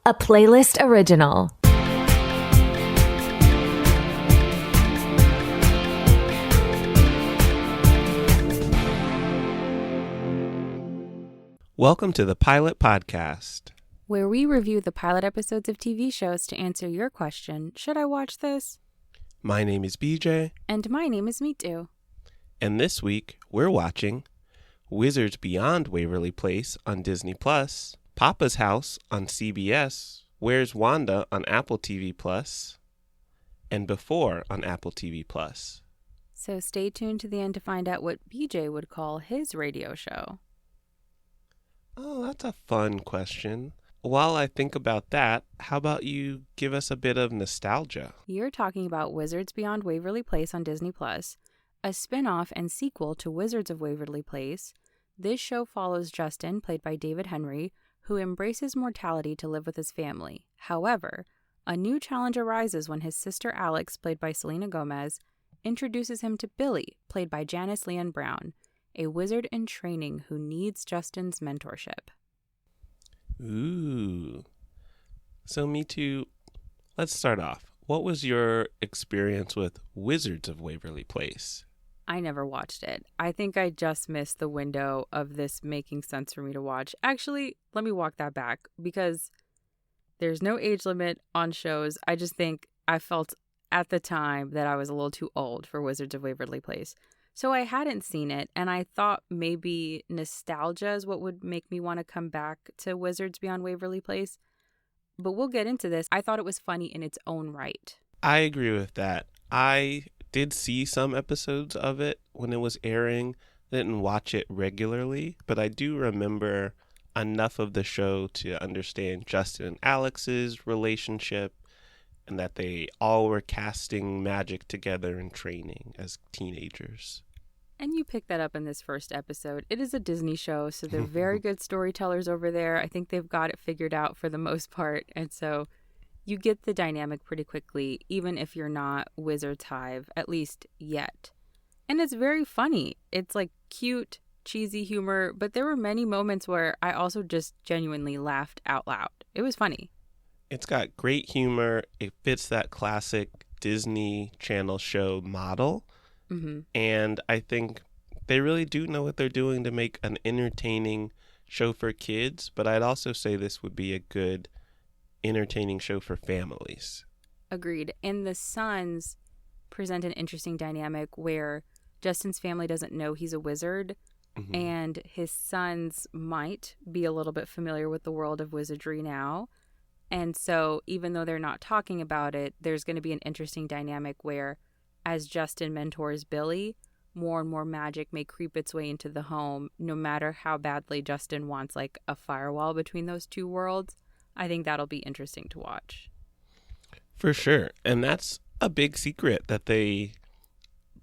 a Playlyst original. Welcome to the Pilot Podcast, where we review the pilot episodes of TV shows to answer your question, should I watch this? My name is BJ. And my name is Mitu. And this week, we're watching Wizards Beyond Waverly Place on Disney+, Poppa's House on CBS, Where's Wanda on Apple TV+, and Before on Apple TV+. So stay tuned to the end to find out what BJ would call his radio show. Oh, that's a fun question. While I think about that, how about you give us a bit of nostalgia? You're talking about Wizards Beyond Waverly Place on Disney+, a spin-off and sequel to Wizards of Waverly Place. This show follows Justin, played by David Henry, who embraces mortality to live with his family. However, a new challenge arises when his sister Alex, played by Selena Gomez, introduces him to Billy, played by Janice Leon Brown, a wizard in training who needs Justin's mentorship. Ooh. So me too. Let's start off. What was your experience with Wizards of Waverly Place? I never watched it. I think I just missed the window of this making sense for me to watch. Actually, let me walk that back because there's no age limit on shows. I just think I felt at the time that I was a little too old for Wizards of Waverly Place. So I hadn't seen it, and I thought maybe nostalgia is what would make me want to come back to Wizards Beyond Waverly Place. But we'll get into this. I thought it was funny in its own right. I agree with that. I did see some episodes of it when it was airing. Didn't watch it regularly, but I do remember enough of the show to understand Justin and Alex's relationship and that they all were casting magic together in training as teenagers. And you pick that up in this first episode. It is a Disney show, so they're very good storytellers over there. I think they've got it figured out for the most part. And so you get the dynamic pretty quickly, even if you're not Wizards Hive, at least yet. And it's very funny. It's like cute, cheesy humor, but there were many moments where I also just genuinely laughed out loud. It was funny. It's got great humor. It fits that classic Disney Channel show model. Mm-hmm. And I think they really do know what they're doing to make an entertaining show for kids. But I'd also say this would be a good, entertaining show for families. Agreed. And the sons present an interesting dynamic where Justin's family doesn't know he's a wizard. Mm-hmm. And his sons might be a little bit familiar with the world of wizardry now. And so even though they're not talking about it, there's going to be an interesting dynamic where as Justin mentors Billy, more and more magic may creep its way into the home, no matter how badly Justin wants like a firewall between those two worlds. I think that'll be interesting to watch. For sure. And that's a big secret that they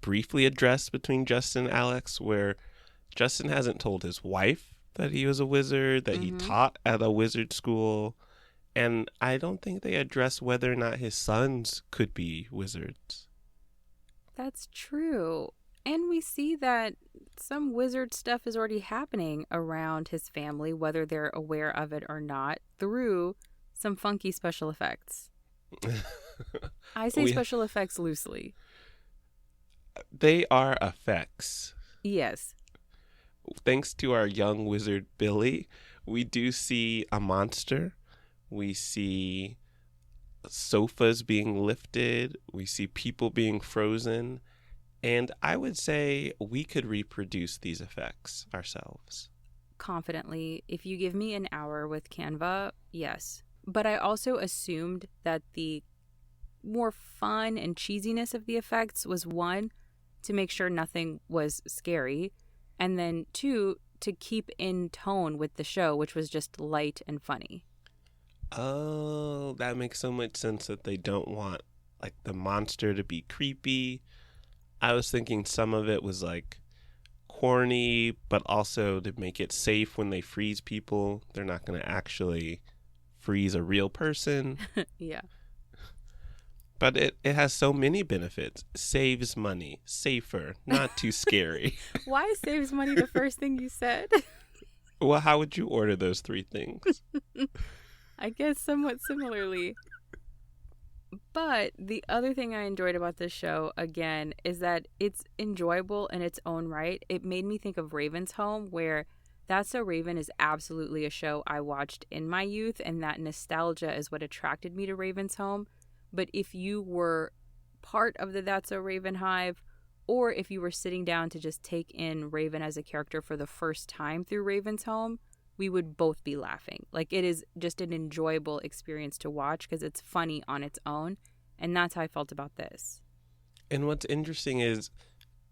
briefly addressed between Justin and Alex, where Justin hasn't told his wife that he was a wizard, that he taught at a wizard school. And I don't think they address whether or not his sons could be wizards. That's true. And we see that some wizard stuff is already happening around his family, whether they're aware of it or not, through some funky special effects. I say special effects loosely. They are effects. Yes. Thanks to our young wizard Billy, we do see a monster. We see sofas being lifted. We see people being frozen. And I would say we could reproduce these effects ourselves. Confidently, if you give me an hour with Canva, yes. But I also assumed that the more fun and cheesiness of the effects was one, to make sure nothing was scary, and then two, to keep in tone with the show, which was just light and funny. Oh, that makes so much sense that they don't want like the monster to be creepy. I was thinking some of it was like corny, but also to make it safe when they freeze people. They're not going to actually freeze a real person. Yeah. But it has so many benefits. Saves money, safer, not too scary. Why saves money the first thing you said? Well, how would you order those three things? I guess somewhat similarly. But the other thing I enjoyed about this show, again, is that it's enjoyable in its own right. It made me think of Raven's Home, where That's So Raven is absolutely a show I watched in my youth, and that nostalgia is what attracted me to Raven's Home. But if you were part of the That's So Raven hive, or if you were sitting down to just take in Raven as a character for the first time through Raven's Home, we would both be laughing. Like, it is just an enjoyable experience to watch because it's funny on its own. And that's how I felt about this. And what's interesting is,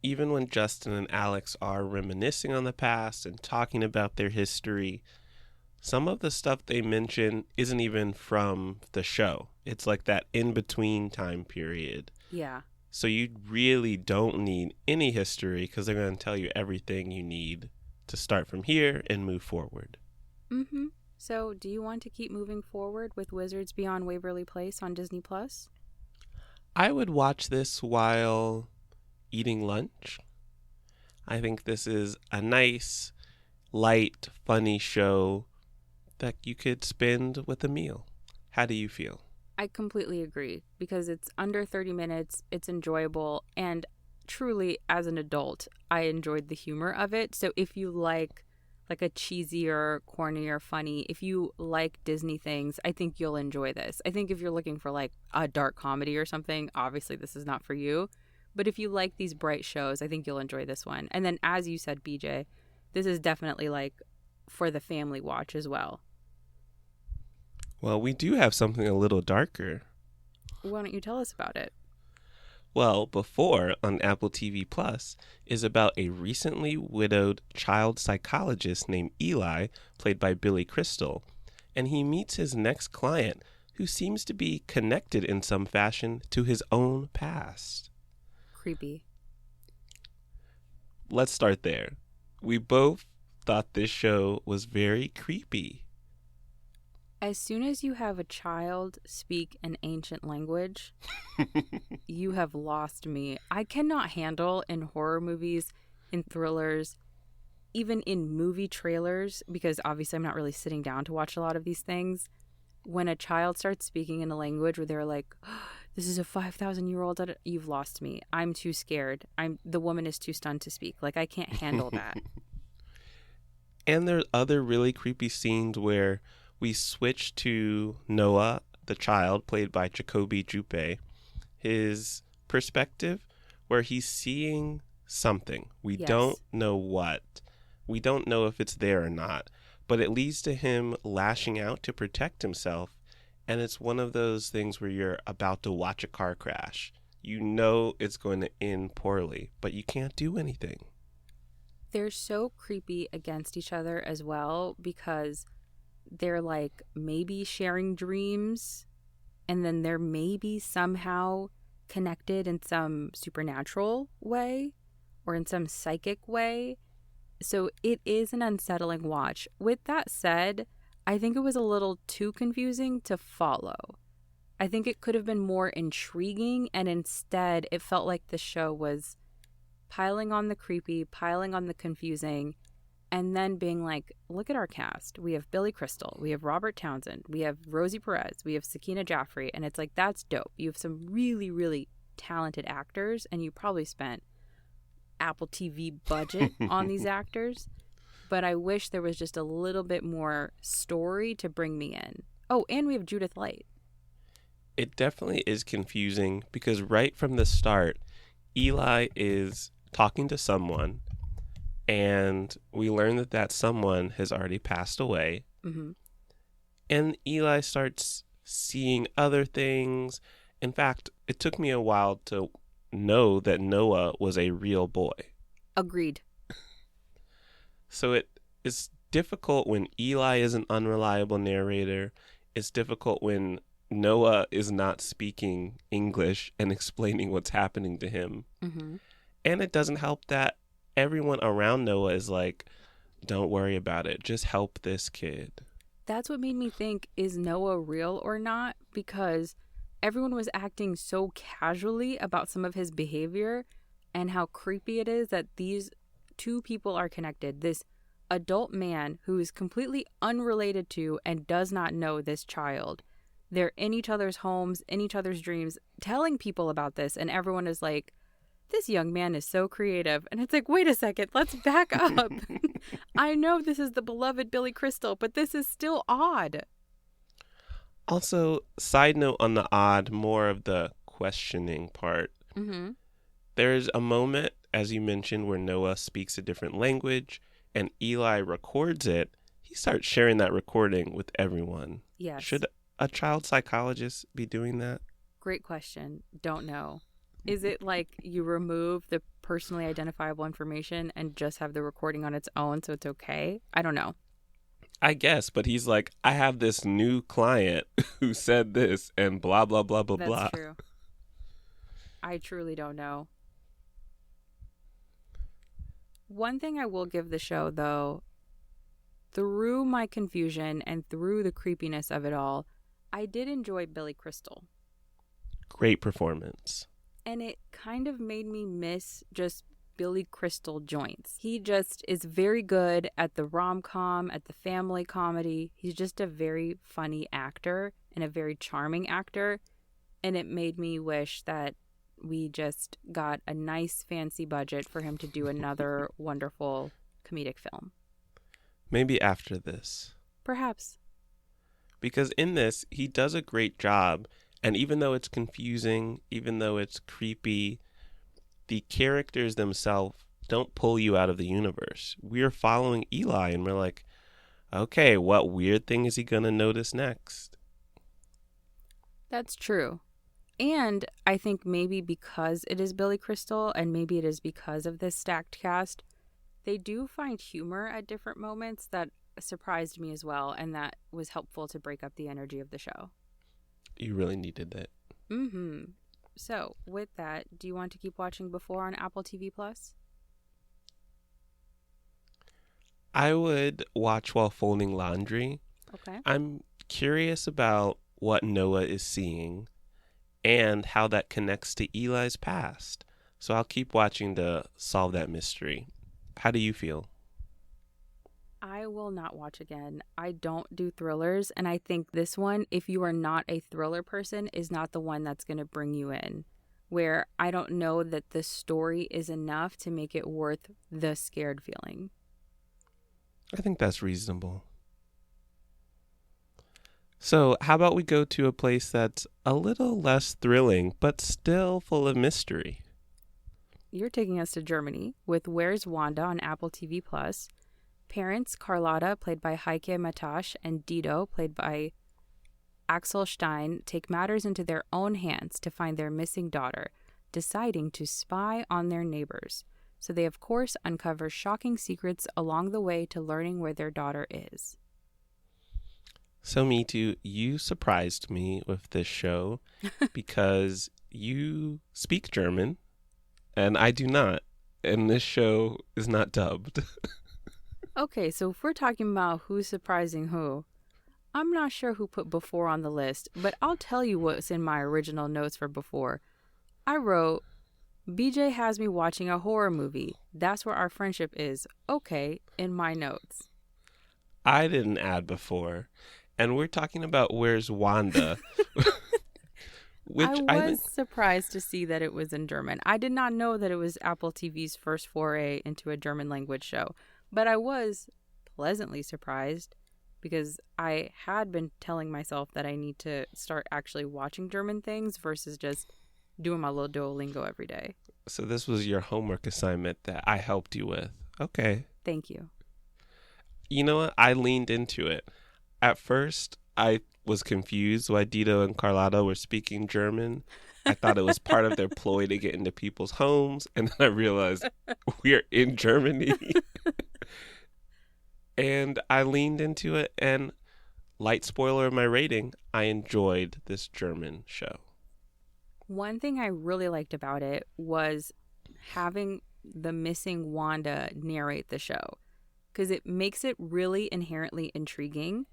even when Justin and Alex are reminiscing on the past and talking about their history, some of the stuff they mention isn't even from the show. It's like that in-between time period. Yeah. So you really don't need any history because they're going to tell you everything you need to start from here and move forward. Mm-hmm. So do you want to keep moving forward with Wizards Beyond Waverly Place on Disney+? I would watch this while eating lunch. I think this is a nice, light, funny show that you could spend with a meal. How do you feel? I completely agree because it's under 30 minutes, it's enjoyable, and truly, as an adult, I enjoyed the humor of it. So if you like a cheesier, cornier, funny, if you like Disney things, I think you'll enjoy this. I think if you're looking for like a dark comedy or something, obviously this is not for you. But if you like these bright shows, I think you'll enjoy this one. And then, as you said, BJ, this is definitely like for the family watch as well. Well, we do have something a little darker. Why don't you tell us about it? Well, Before on Apple TV Plus is about a recently widowed child psychologist named Eli, played by Billy Crystal, and he meets his next client who seems to be connected in some fashion to his own past. Creepy. Let's start there. We both thought this show was very creepy. As soon as you have a child speak an ancient language, you have lost me. I cannot handle in horror movies, in thrillers, even in movie trailers, because obviously I'm not really sitting down to watch a lot of these things, when a child starts speaking in a language where they're like, oh, this is a 5,000-year-old, you've lost me. I'm too scared. The woman is too stunned to speak. Like, I can't handle that. And there's other really creepy scenes where we switch to Noah, the child, played by Jacoby Juppe, his perspective, where he's seeing something. We don't know what. We don't know if it's there or not. But it leads to him lashing out to protect himself. And it's one of those things where you're about to watch a car crash. You know it's going to end poorly, but you can't do anything. They're so creepy against each other as well because they're like maybe sharing dreams, and then they're maybe somehow connected in some supernatural way or in some psychic way. So it is an unsettling watch. With that said, I think it was a little too confusing to follow. I think it could have been more intriguing, and instead it felt like the show was piling on the creepy, piling on the confusing, and then being like, look at our cast. We have Billy Crystal. We have Robert Townsend. We have Rosie Perez. We have Sakina Jaffrey. And it's like, that's dope. You have some really, really talented actors, and you probably spent Apple TV budget on these actors. But I wish there was just a little bit more story to bring me in. Oh, and we have Judith Light. It definitely is confusing because right from the start, Eli is talking to someone, and we learn that that someone has already passed away. Mm-hmm. And Eli starts seeing other things. In fact, it took me a while to know that Noah was a real boy. Agreed. So it is difficult when Eli is an unreliable narrator. It's difficult when Noah is not speaking English and explaining what's happening to him. Mm-hmm. And it doesn't help that everyone around Noah is like, don't worry about it. Just help this kid. That's what made me think, is Noah real or not? Because everyone was acting so casually about some of his behavior and how creepy it is that these two people are connected. This adult man who is completely unrelated to and does not know this child. They're in each other's homes, in each other's dreams, telling people about this, and everyone is like, this young man is so creative. And it's like, wait a second, let's back up. I know this is the beloved Billy Crystal, but this is still odd. Also, side note on the odd, more of the questioning part. Mm-hmm. There's a moment, as you mentioned, where Noah speaks a different language and Eli records it. He starts sharing that recording with everyone. Yes. Should a child psychologist be doing that? Great question. Don't know. Is it like you remove the personally identifiable information and just have the recording on its own so it's okay? I don't know. I guess, but he's like, I have this new client who said this and blah, blah, blah, blah, That's blah. That's true. I truly don't know. One thing I will give the show, though, through my confusion and through the creepiness of it all, I did enjoy Billy Crystal. Great performance. And it kind of made me miss just Billy Crystal joints. He just is very good at the rom-com, at the family comedy. He's just a very funny actor and a very charming actor. And it made me wish that we just got a nice fancy budget for him to do another wonderful comedic film. Maybe after this. Perhaps. Because in this, he does a great job. And even though it's confusing, even though it's creepy, the characters themselves don't pull you out of the universe. We're following Eli and we're like, okay, what weird thing is he going to notice next? That's true. And I think maybe because it is Billy Crystal and maybe it is because of this stacked cast, they do find humor at different moments that surprised me as well. And that was helpful to break up the energy of the show. You really needed that. Mm-hmm. So, with that, do you want to keep watching Before on Apple TV+? I would watch while folding laundry. Okay. I'm curious about what Noah is seeing and how that connects to Eli's past. So I'll keep watching to solve that mystery. How do you feel? I will not watch again. I don't do thrillers, and I think this one, if you are not a thriller person, is not the one that's going to bring you in. Where I don't know that the story is enough to make it worth the scared feeling. I think that's reasonable. So how about we go to a place that's a little less thrilling, but still full of mystery? You're taking us to Germany with Where's Wanda on Apple TV+. Parents, Carlotta, played by Heike Matasch, and Dido, played by Axel Stein, take matters into their own hands to find their missing daughter, deciding to spy on their neighbors. So they, of course, uncover shocking secrets along the way to learning where their daughter is. So, Mitu, you surprised me with this show because you speak German, and I do not. And this show is not dubbed. Okay, so if we're talking about who's surprising who, I'm not sure who put Before on the list, but I'll tell you what's in my original notes for Before. I wrote, BJ has me watching a horror movie. That's where our friendship is. Okay, in my notes. I didn't add Before. And we're talking about Where's Wanda? Which I was surprised to see that it was in German. I did not know that it was Apple TV's first foray into a German language show. But I was pleasantly surprised because I had been telling myself that I need to start actually watching German things versus just doing my little Duolingo every day. So this was your homework assignment that I helped you with. Okay. Thank you. You know what? I leaned into it. At first, I was confused why Dido and Carlotta were speaking German. I thought it was part of their ploy to get into people's homes. And then I realized we're in Germany. And I leaned into it, and light spoiler of my rating, I enjoyed this German show. One thing I really liked about it was having the missing Wanda narrate the show, because it makes it really inherently intriguing.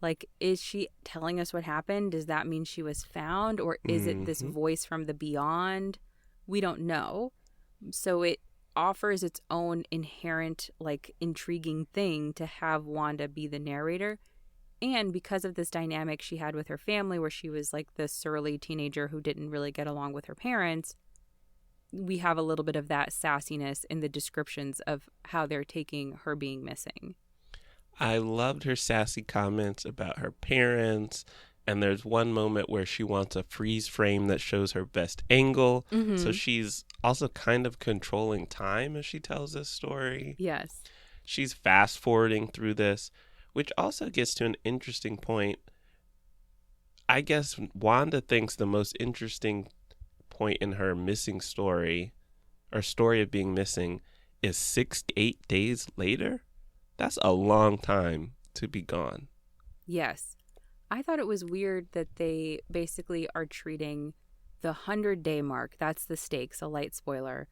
Like, is she telling us what happened? Does that mean she was found? Or is it this voice from the beyond? We don't know. So it offers its own inherent, like, intriguing thing to have Wanda be the narrator. And because of this dynamic she had with her family, where she was like the surly teenager who didn't really get along with her parents, we have a little bit of that sassiness in the descriptions of how they're taking her being missing. I loved her sassy comments about her parents. And there's one moment where she wants a freeze frame that shows her best angle. Mm-hmm. So she's also kind of controlling time as she tells this story. Yes. She's fast forwarding through this, which also gets to an interesting point. I guess Wanda thinks the most interesting point in her missing story, or story of being missing, is 6 to 8 days later. That's a long time to be gone. Yes. I thought it was weird that they basically are treating the 100-day mark, that's the stakes, a light spoiler,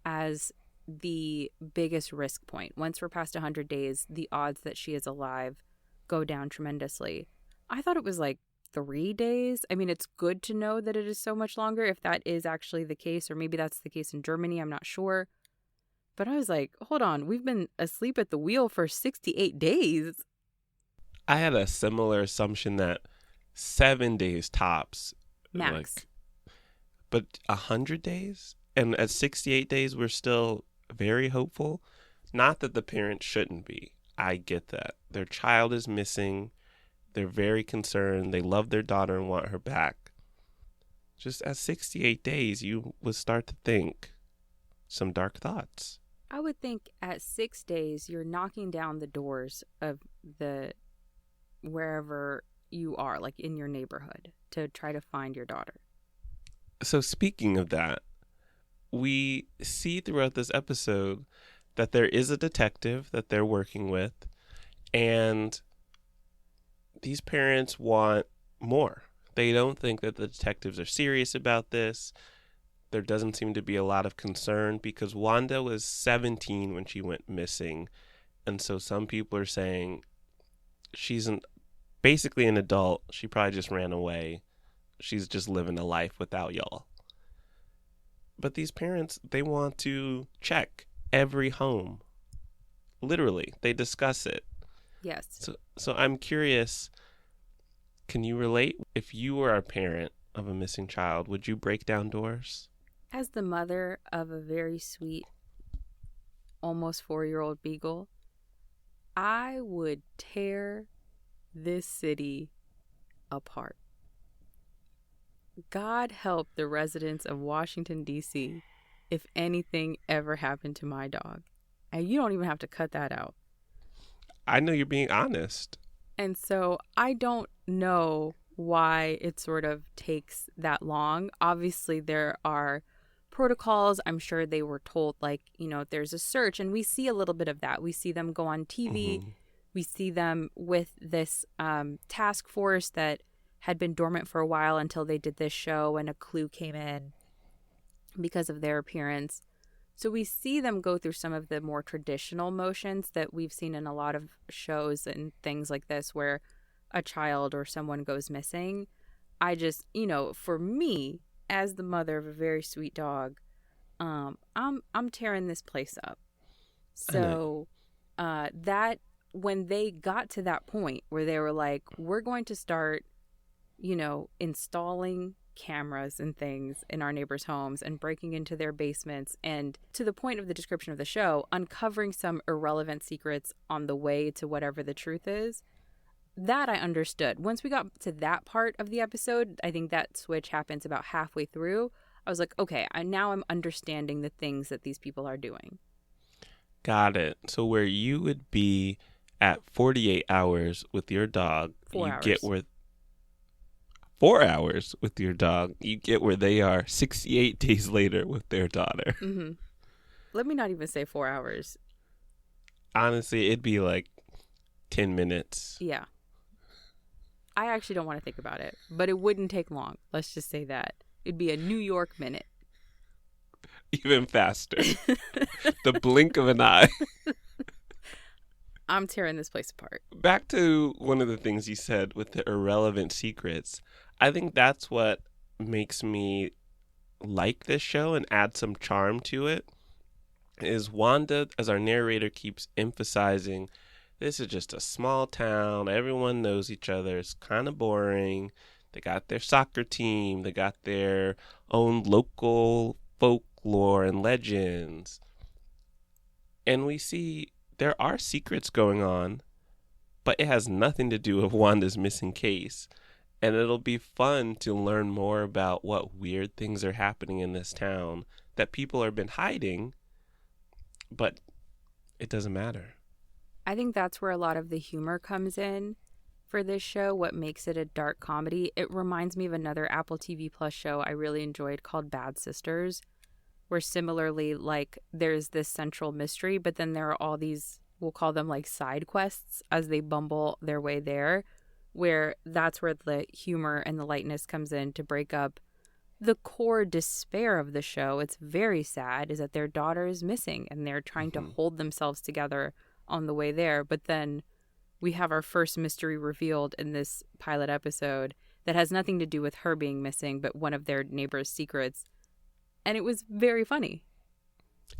as the biggest risk point. Once we're past 100 days, the odds that she is alive go down tremendously. I thought it was like 3 days. I mean, it's good to know that it is so much longer, if that is actually the case, or maybe that's the case in Germany, I'm not sure. But I was like, hold on, we've been asleep at the wheel for 68 days. I had a similar assumption that 7 days tops. Max. But 100 days? And at 68 days, we're still very hopeful. Not that the parents shouldn't be. I get that. Their child is missing. They're very concerned. They love their daughter and want her back. Just at 68 days, you would start to think some dark thoughts. I would think at 6 days, you're knocking down the doors of the wherever you are, like in your neighborhood, to try to find your daughter. So speaking of that, we see throughout this episode that there is a detective that they're working with, and these parents want more. They don't think that the detectives are serious about this. There doesn't seem to be a lot of concern because Wanda was 17 when she went missing, and so some people are saying she's basically an adult. She probably just ran away. She's just living a life without y'all. But these parents, they want to check every home. Literally, they discuss it. Yes. So I'm curious, can you relate? If you were a parent of a missing child, would you break down doors? As the mother of a very sweet, almost 4-year-old beagle, I would tear this city apart. God help the residents of Washington, D.C. if anything ever happened to my dog. And you don't even have to cut that out. I know you're being honest. And so I don't know why it sort of takes that long. Obviously, there are protocols. I'm sure they were told, like, you know, there's a search, and we see a little bit of that. We see them go on TV. Mm-hmm. We see them with this task force that had been dormant for a while until they did this show and a clue came in because of their appearance. So we see them go through some of the more traditional motions that we've seen in a lot of shows and things like this where a child or someone goes missing. I just, you know, for me, as the mother of a very sweet dog, I'm tearing this place up. So that when they got to that point where they were like, we're going to start, you know, installing cameras and things in our neighbors' homes and breaking into their basements, and to the point of the description of the show, uncovering some irrelevant secrets on the way to whatever the truth is, that I understood. Once we got to that part of the episode, I think that switch happens about halfway through. I was like, okay, now I'm understanding the things that these people are doing. Got it. So where you would be at 48 hours with your dog, 4 hours. Get where 4 hours with your dog, you get where they are 68 days later with their daughter. Mm-hmm. Let me not even say 4 hours. Honestly, it'd be like 10 minutes. Yeah. I actually don't want to think about it, but it wouldn't take long. Let's just say that. It'd be a New York minute. Even faster. The blink of an eye. I'm tearing this place apart. Back to one of the things you said with the irrelevant secrets. I think that's what makes me like this show and add some charm to it. is Wanda, as our narrator keeps emphasizing, this is just a small town. Everyone knows each other. It's kind of boring. They got their soccer team. They got their own local folklore and legends. And we see there are secrets going on, but it has nothing to do with Wanda's missing case. And it'll be fun to learn more about what weird things are happening in this town that people have been hiding, but it doesn't matter. I think that's where a lot of the humor comes in for this show, what makes it a dark comedy. It reminds me of another Apple TV Plus show I really enjoyed called Bad Sisters, where similarly, like, there's this central mystery, but then there are all these, we'll call them like side quests as they bumble their way there, where that's where the humor and the lightness comes in to break up the core despair of the show. It's very sad, is that their daughter is missing and they're trying to hold themselves together on the way there. But then we have our first mystery revealed in this pilot episode that has nothing to do with her being missing, but one of their neighbor's secrets. And it was very funny.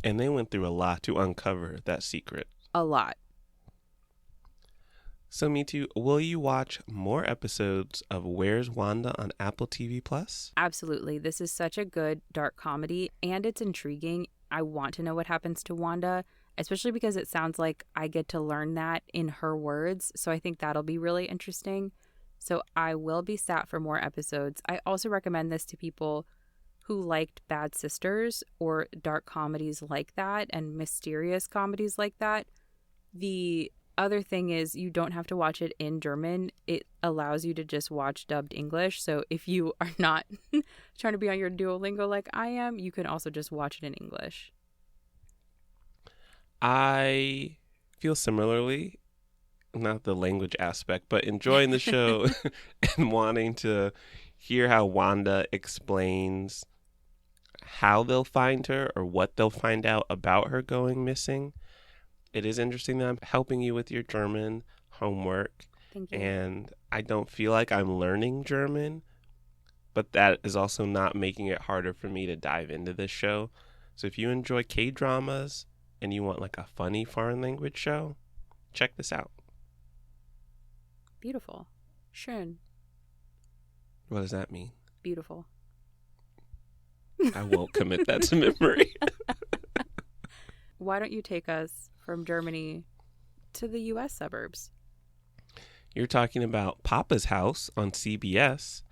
And they went through a lot to uncover that secret. A lot. So, Me Too, will you watch more episodes of Where's Wanda on Apple TV Plus? Absolutely. This is such a good dark comedy, and it's intriguing. I want to know what happens to Wanda, especially because it sounds like I get to learn that in her words. So I think that'll be really interesting. So I will be sat for more episodes. I also recommend this to people who liked Bad Sisters or dark comedies like that and mysterious comedies like that. The other thing is you don't have to watch it in German. It allows you to just watch dubbed English. So if you are not trying to be on your Duolingo like I am, you can also just watch it in English. I feel similarly, not the language aspect, but enjoying the show and wanting to hear how Wanda explains how they'll find her or what they'll find out about her going missing. It is interesting that I'm helping you with your German homework. Thank you. And I don't feel like I'm learning German, but that is also not making it harder for me to dive into this show. So if you enjoy K-dramas and you want like a funny foreign language show, check this out. Beautiful. Schön. What does that mean? Beautiful. I won't commit that to memory. Why don't you take us from Germany to the U.S. suburbs? You're talking about Poppa's House on CBS.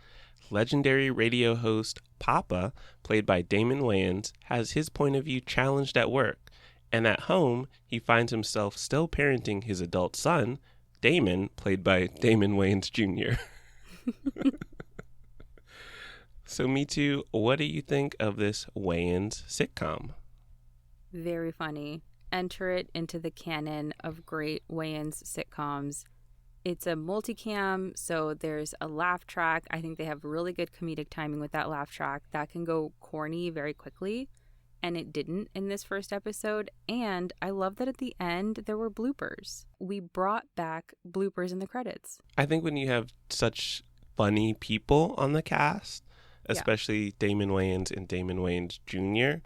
Legendary radio host Poppa, played by Damon Wayans, has his point of view challenged at work. And at home, he finds himself still parenting his adult son, Damon, played by Damon Wayans Jr. So, Me Too, what do you think of this Wayans sitcom? Very funny. Enter it into the canon of great Wayans sitcoms. It's a multicam, so there's a laugh track. I think they have really good comedic timing with that laugh track. That can go corny very quickly, and it didn't in this first episode. And I love that at the end, there were bloopers. We brought back bloopers in the credits. I think when you have such funny people on the cast, especially Damon Wayans and Damon Wayans Jr.,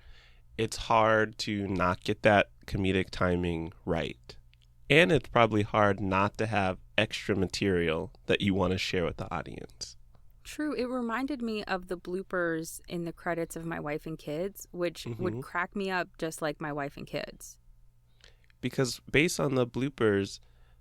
it's hard to not get that comedic timing right. And it's probably hard not to have extra material that you want to share with the audience. True. It reminded me of the bloopers in the credits of My Wife and Kids, which would crack me up just like My Wife and Kids. Because based on the bloopers,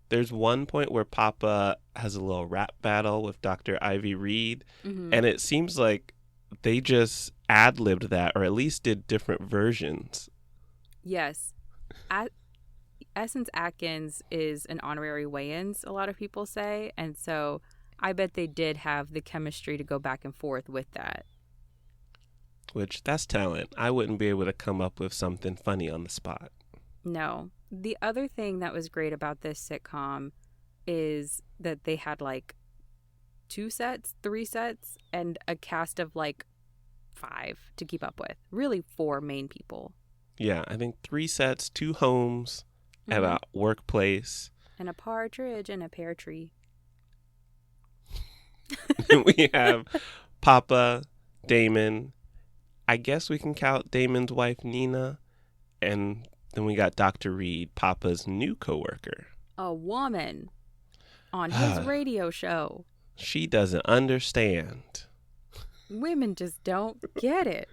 there's one point where Poppa has a little rap battle with Dr. Ivy Reed, and it seems like they just ad-libbed that, or at least did different versions. Yes. Essence Atkins is an honorary Wayans, a lot of people say, and so I bet they did have the chemistry to go back and forth with that. Which, that's talent. I wouldn't be able to come up with something funny on the spot. No. The other thing that was great about this sitcom is that they had like 2 sets, 3 sets, and a cast of like 5 to keep up with. Really 4 main people. Yeah, I think 3 sets, 2 homes, at a workplace. And a partridge and a pear tree. We have Poppa, Damon. I guess we can count Damon's wife, Nina. And then we got Dr. Reed, Poppa's new coworker. A woman on his radio show. She doesn't understand. Women just don't get it.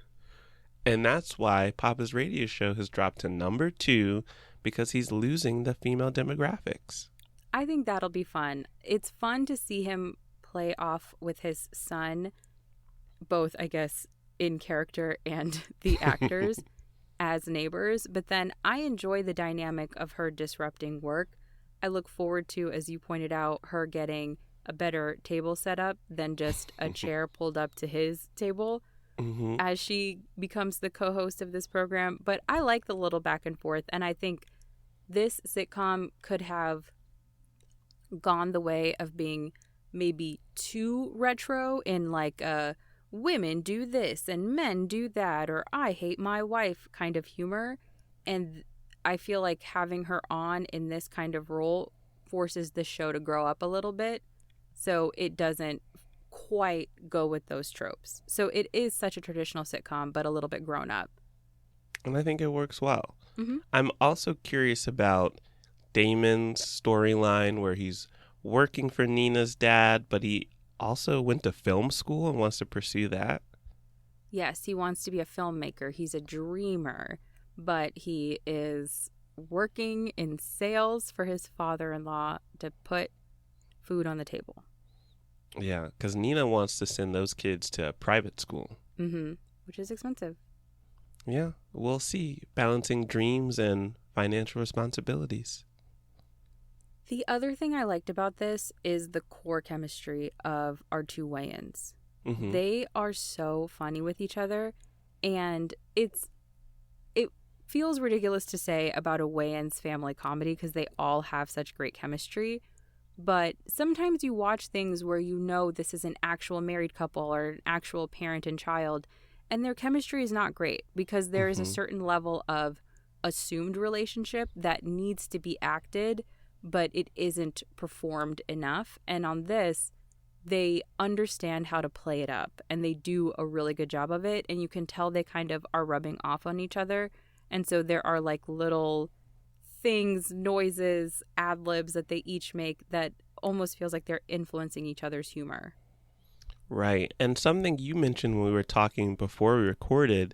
And that's why Poppa's radio show has dropped to number 2, because he's losing the female demographics. I think that'll be fun. It's fun to see him play off with his son, both, I guess, in character and the actors as neighbors. But then I enjoy the dynamic of her disrupting work. I look forward to, as you pointed out, her getting a better table set up than just a chair pulled up to his table as she becomes the co-host of this program. But I like the little back and forth, and I think this sitcom could have gone the way of being maybe too retro in like a women do this and men do that, or I hate my wife kind of humor. And I feel like having her on in this kind of role forces the show to grow up a little bit, so it doesn't quite go with those tropes. So it is such a traditional sitcom, but a little bit grown up. And I think it works well. I'm also curious about Damon's storyline, where he's working for Nina's dad, but he also went to film school and wants to pursue that. Yes, he wants to be a filmmaker. He's a dreamer, but he is working in sales for his father-in-law to put food on the table. Yeah, because Nina wants to send those kids to a private school. Which is expensive. Yeah, we'll see. Balancing dreams and financial responsibilities. The other thing I liked about this is the core chemistry of our two Wayans. They are so funny with each other, and it feels ridiculous to say about a Wayans family comedy because they all have such great chemistry. But sometimes you watch things where you know this is an actual married couple or an actual parent and child, and their chemistry is not great because there is a certain level of assumed relationship that needs to be acted, but it isn't performed enough. And on this, they understand how to play it up, and they do a really good job of it. And you can tell they kind of are rubbing off on each other. And so there are like little things, noises, ad-libs that they each make that almost feels like they're influencing each other's humor. Right. And something you mentioned when we were talking before we recorded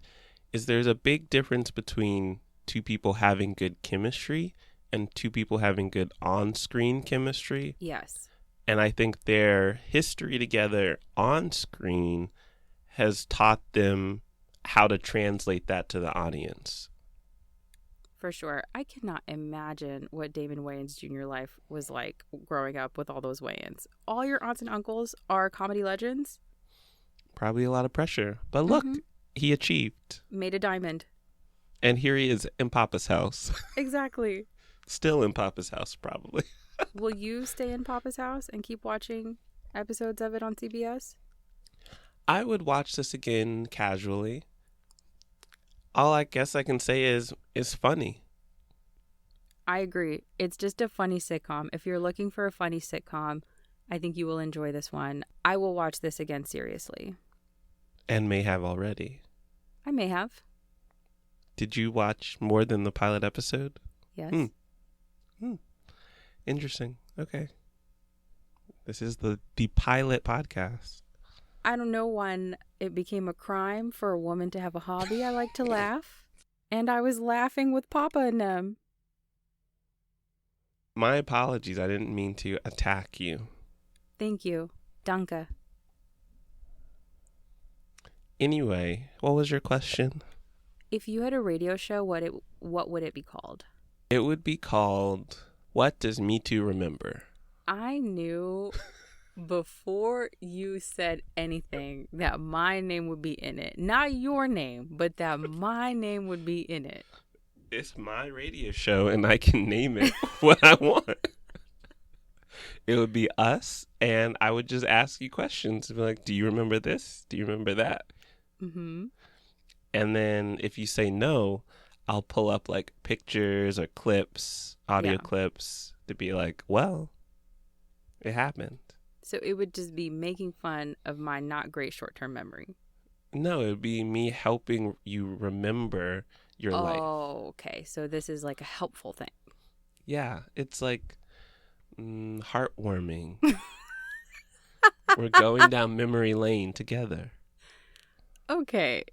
is there's a big difference between two people having good chemistry and two people having good on-screen chemistry. Yes. And I think their history together on screen has taught them how to translate that to the audience. For sure. I cannot imagine what Damon Wayans' junior life was like growing up with all those Wayans. All your aunts and uncles are comedy legends. Probably a lot of pressure. But look, he achieved. Made a diamond. And here he is in Poppa's house. Exactly. Still in Poppa's house, probably. Will you stay in Poppa's house and keep watching episodes of it on CBS? I would watch this again casually. All I guess I can say is it's funny. I agree. It's just a funny sitcom. If you're looking for a funny sitcom, I think you will enjoy this one. I will watch this again seriously. And may have already. I may have. Did you watch more than the pilot episode? Yes. Interesting. Okay. This is the pilot podcast. I don't know when it became a crime for a woman to have a hobby. I like to laugh. And I was laughing with Poppa and them. My apologies. I didn't mean to attack you. Thank you. Danke. Anyway, what was your question? If you had a radio show, what would it be called? It would be called What Does Me Too Remember? I knew before you said anything that my name would be in it. Not your name, but that my name would be in it. It's my radio show and I can name it what I want. It would be us, and I would just ask you questions. Be like, do you remember this? Do you remember that? And then if you say no, I'll pull up like pictures or clips, audio clips to be like, well, it happened. So it would just be making fun of my not great short-term memory. No, it would be me helping you remember your life. Oh, okay. So this is like a helpful thing. Yeah, it's like heartwarming. We're going down memory lane together. Okay.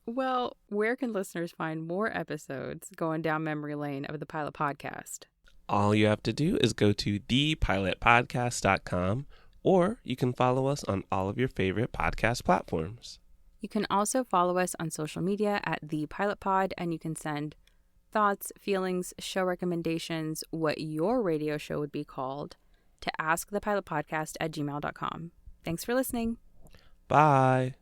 Well, where can listeners find more episodes going down memory lane of the Pilot Podcast? All you have to do is go to thepilotpodcast.com, or you can follow us on all of your favorite podcast platforms. You can also follow us on social media at The Pilot Pod, and you can send thoughts, feelings, show recommendations, what your radio show would be called, to askthepilotpodcast@gmail.com. Thanks for listening. Bye.